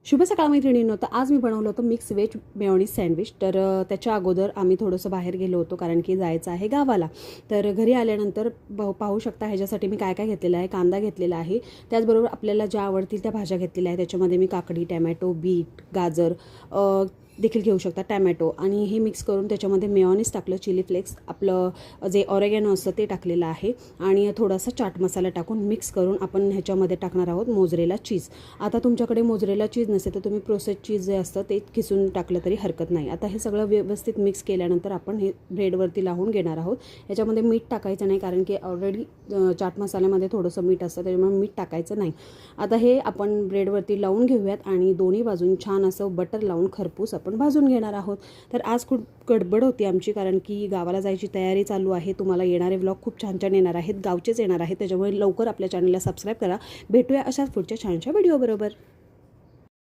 शुभ सकाळ मैत्रिणींनो. तर आज मी बनवलं होतं मिक्स व्हेज मेयोनीज सँडविच. तर त्याच्या अगोदर आम्ही थोडंसं बाहेर गेलो होतो कारण की जायचं आहे गावाला. तर घरी आल्यानंतर पाहू शकता ह्याच्यासाठी मी काय काय घेतलेलं आहे. कांदा घेतलेला आहे, त्याचबरोबर आपल्याला ज्या आवडतील त्या भाज्या घेतलेल्या आहेत. त्याच्यामध्ये मी काकडी, टॅमॅटो, बीट, गाजर देखील घेऊ शकता, टॅमॅटो, आणि हे मिक्स करून त्याच्यामध्ये मेयोनीज टाकलं, चिली फ्लेक्स, आपलं जे ऑरेगॅनो असतं ते टाकलेलं आहे, आणि थोडासा चाट मसाला टाकून मिक्स करून आपण ह्याच्यामध्ये टाकणार आहोत मोझरेला चीज. आता तुमच्याकडे मोझरेला चीज नसेल तर तुम्ही प्रोसेस चीज जे असतं ते खिसून टाकलं तरी हरकत नाही. आता हे सगळं व्यवस्थित मिक्स केल्यानंतर आपण हे ब्रेडवरती लावून घेणार आहोत. ह्याच्यामध्ये मीठ टाकायचं नाही कारण की ऑलरेडी चाट मसाल्यामध्ये थोडंसं मीठ असतं, त्याच्यामुळे मीठ टाकायचं नाही. आता हे आपण ब्रेडवरती लावून घेऊयात आणि दोन्ही बाजून छान असं बटर लावून खरपूस आपण भाजून घेणार आहोत. तर आज खूप गडबड होती आमची कारण की गावाला जायची तयारी चालू आहे. तुम्हाला येणारे व्लॉग खूप छान छान येणार आहेत, गावचेच येणार आहेत, त्याच्यामुळे लवकर आपल्या चॅनलला सबस्क्राईब करा. भेटूया अशाच पुढच्या छानशा व्हिडिओ बरोबर.